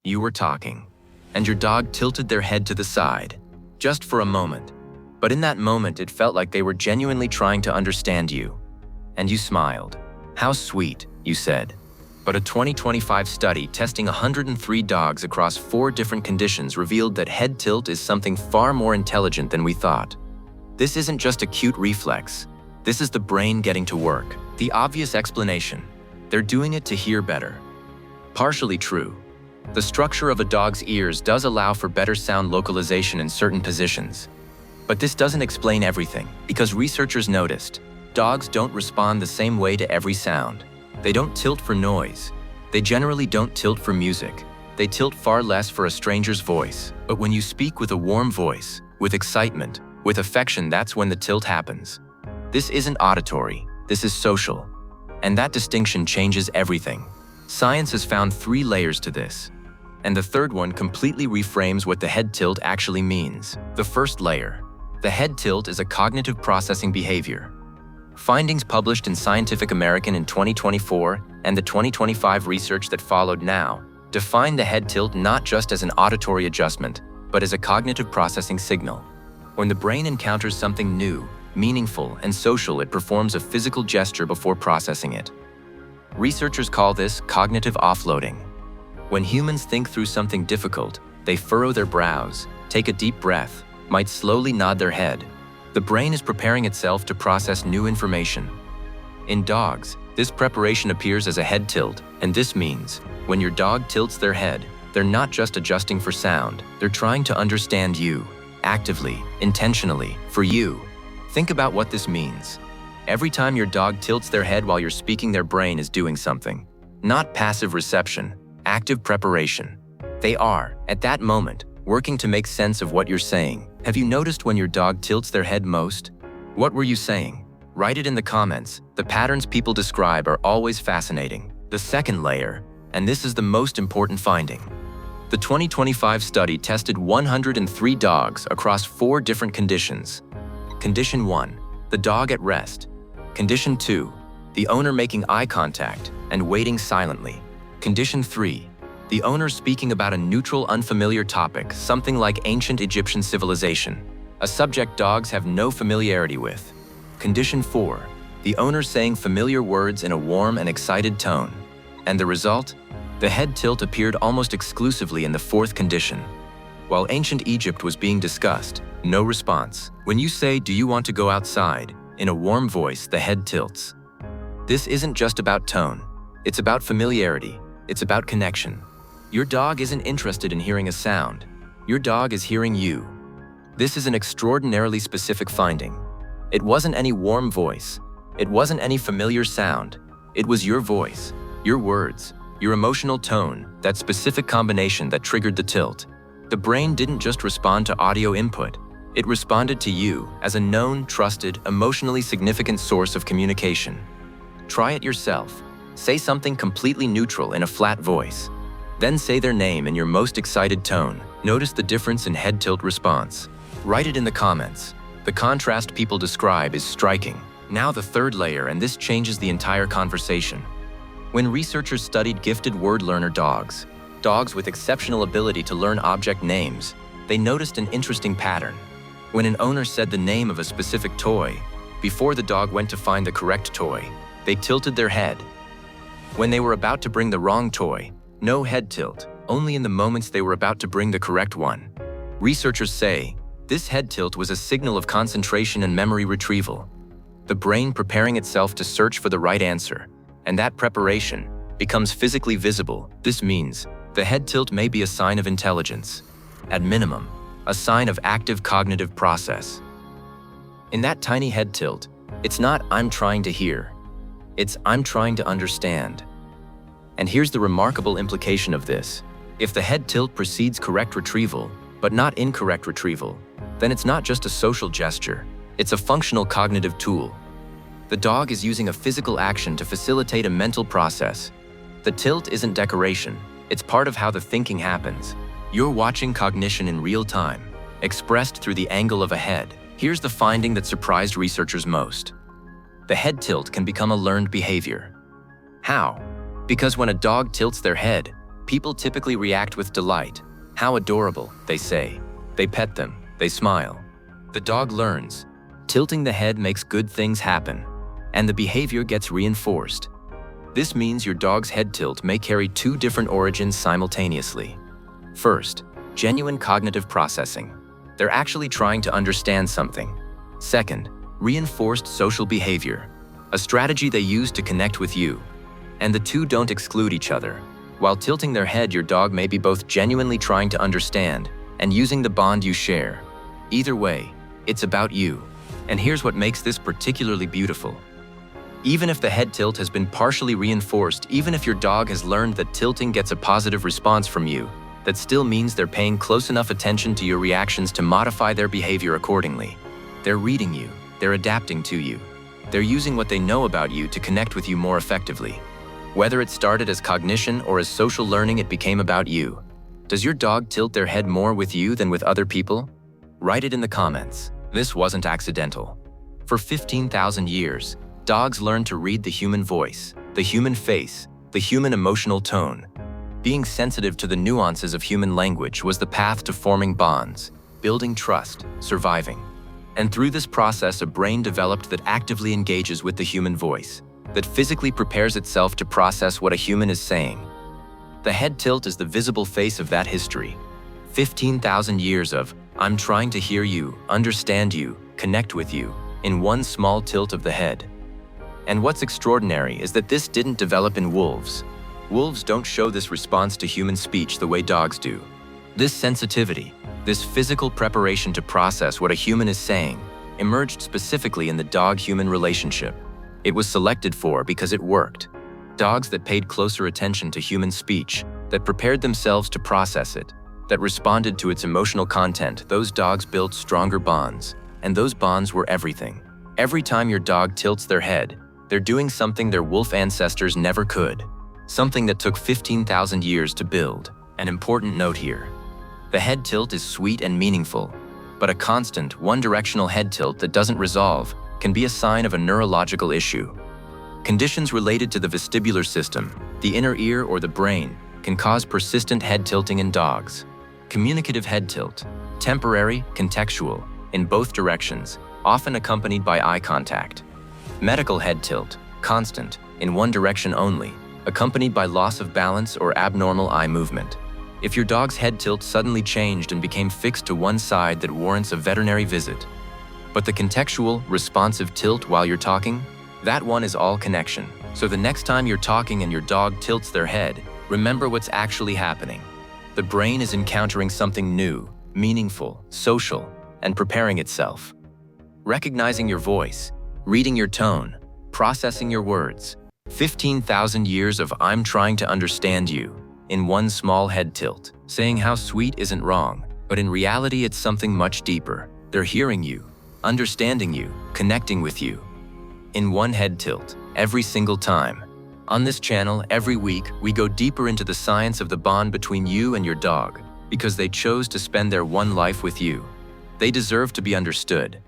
You were talking, and your dog tilted their head to the side, just for a moment. But in that moment, it felt like they were genuinely trying to understand you. And you smiled. "How sweet," you said. But a 2025 study testing 103 dogs across 4 different conditions revealed that head tilt is something far more intelligent than we thought. This isn't just a cute reflex. This is the brain getting to work. The obvious explanation: they're doing it to hear better. Partially true. The structure of a dog's ears does allow for better sound localization in certain positions. But this doesn't explain everything, because researchers noticed dogs don't respond the same way to every sound. They don't tilt for noise. They generally don't tilt for music. They tilt far less for a stranger's voice. But when you speak with a warm voice, with excitement, with affection, that's when the tilt happens. This isn't auditory, this is social. And that distinction changes everything. Science has found 3 layers to this. And the third one completely reframes what the head tilt actually means. The first layer. The head tilt is a cognitive processing behavior. Findings published in Scientific American in 2024 and the 2025 research that followed now define the head tilt not just as an auditory adjustment, but as a cognitive processing signal. When the brain encounters something new, meaningful, and social, it performs a physical gesture before processing it. Researchers call this cognitive offloading. When humans think through something difficult, they furrow their brows, take a deep breath, might slowly nod their head. The brain is preparing itself to process new information. In dogs, this preparation appears as a head tilt, and this means when your dog tilts their head, they're not just adjusting for sound, they're trying to understand you, actively, intentionally, for you. Think about what this means. Every time your dog tilts their head while you're speaking, their brain is doing something. Not passive reception, active preparation. They are, at that moment, working to make sense of what you're saying. Have you noticed when your dog tilts their head most? What were you saying? Write it in the comments. The patterns people describe are always fascinating. The second layer, and this is the most important finding. The 2025 study tested 103 dogs across 4 different conditions. Condition 1, the dog at rest. Condition 2, the owner making eye contact and waiting silently. Condition 3, the owner speaking about a neutral, unfamiliar topic, something like ancient Egyptian civilization, a subject dogs have no familiarity with. Condition 4, the owner saying familiar words in a warm and excited tone. And the result? The head tilt appeared almost exclusively in the 4th condition. While ancient Egypt was being discussed, no response. When you say, "Do you want to go outside?" in a warm voice, the head tilts. This isn't just about tone. It's about familiarity. It's about connection. Your dog isn't interested in hearing a sound. Your dog is hearing you. This is an extraordinarily specific finding. It wasn't any warm voice. It wasn't any familiar sound. It was your voice, your words, your emotional tone, that specific combination that triggered the tilt. The brain didn't just respond to audio input. It responded to you as a known, trusted, emotionally significant source of communication. Try it yourself. Say something completely neutral in a flat voice. Then say their name in your most excited tone. Notice the difference in head tilt response. Write it in the comments. The contrast people describe is striking. Now the third layer, and this changes the entire conversation. When researchers studied gifted word learner dogs with exceptional ability to learn object names, they noticed an interesting pattern. When an owner said the name of a specific toy, before the dog went to find the correct toy, they tilted their head. When they were about to bring the wrong toy, no head tilt, only in the moments they were about to bring the correct one. Researchers say this head tilt was a signal of concentration and memory retrieval. The brain preparing itself to search for the right answer, and that preparation becomes physically visible. This means the head tilt may be a sign of intelligence. At minimum, a sign of active cognitive process. In that tiny head tilt, it's not "I'm trying to hear." It's "I'm trying to understand." And here's the remarkable implication of this. If the head tilt precedes correct retrieval, but not incorrect retrieval, then it's not just a social gesture, it's a functional cognitive tool. The dog is using a physical action to facilitate a mental process. The tilt isn't decoration, it's part of how the thinking happens. You're watching cognition in real time, expressed through the angle of a head. Here's the finding that surprised researchers most. The head tilt can become a learned behavior. How? Because when a dog tilts their head, People typically react with delight. How adorable, they say. They pet them, they smile. The dog learns. Tilting the head makes good things happen, and the behavior gets reinforced. This means your dog's head tilt may carry two different origins simultaneously. First, genuine cognitive processing. They're actually trying to understand something. Second, reinforced social behavior, a strategy they use to connect with you. And the two don't exclude each other. While tilting their head, your dog may be both genuinely trying to understand and using the bond you share. Either way, it's about you. And here's what makes this particularly beautiful. Even if the head tilt has been partially reinforced, even if your dog has learned that tilting gets a positive response from you, that still means they're paying close enough attention to your reactions to modify their behavior accordingly. They're reading you, they're adapting to you. They're using what they know about you to connect with you more effectively. Whether it started as cognition or as social learning, it became about you. Does your dog tilt their head more with you than with other people? Write it in the comments. This wasn't accidental. For 15,000 years, dogs learned to read the human voice, the human face, the human emotional tone. Being sensitive to the nuances of human language was the path to forming bonds, building trust, surviving. And through this process, a brain developed that actively engages with the human voice, that physically prepares itself to process what a human is saying. The head tilt is the visible face of that history. 15,000 years of, I'm trying to hear you, understand you, connect with you, in one small tilt of the head. And what's extraordinary is that this didn't develop in wolves. Wolves don't show this response to human speech the way dogs do. This sensitivity, this physical preparation to process what a human is saying, emerged specifically in the dog-human relationship. It was selected for because it worked. Dogs that paid closer attention to human speech, that prepared themselves to process it, that responded to its emotional content, those dogs built stronger bonds. And those bonds were everything. Every time your dog tilts their head, they're doing something their wolf ancestors never could. Something that took 15,000 years to build. An important note here. The head tilt is sweet and meaningful, but a constant, one-directional head tilt that doesn't resolve can be a sign of a neurological issue. Conditions related to the vestibular system, the inner ear or the brain, can cause persistent head tilting in dogs. Communicative head tilt, temporary, contextual, in both directions, often accompanied by eye contact. Medical head tilt, constant, in one direction only, accompanied by loss of balance or abnormal eye movement. If your dog's head tilt suddenly changed and became fixed to one side, that warrants a veterinary visit. But the contextual, responsive tilt while you're talking, that one is all connection. So the next time you're talking and your dog tilts their head, remember what's actually happening. The brain is encountering something new, meaningful, social, and preparing itself. Recognizing your voice, reading your tone, processing your words. 15,000 years of I'm trying to understand you in one small head tilt. Saying how sweet isn't wrong, but in reality it's something much deeper. They're hearing you, understanding you, connecting with you. In one head tilt, every single time. On this channel, every week, we go deeper into the science of the bond between you and your dog, because they chose to spend their one life with you. They deserve to be understood,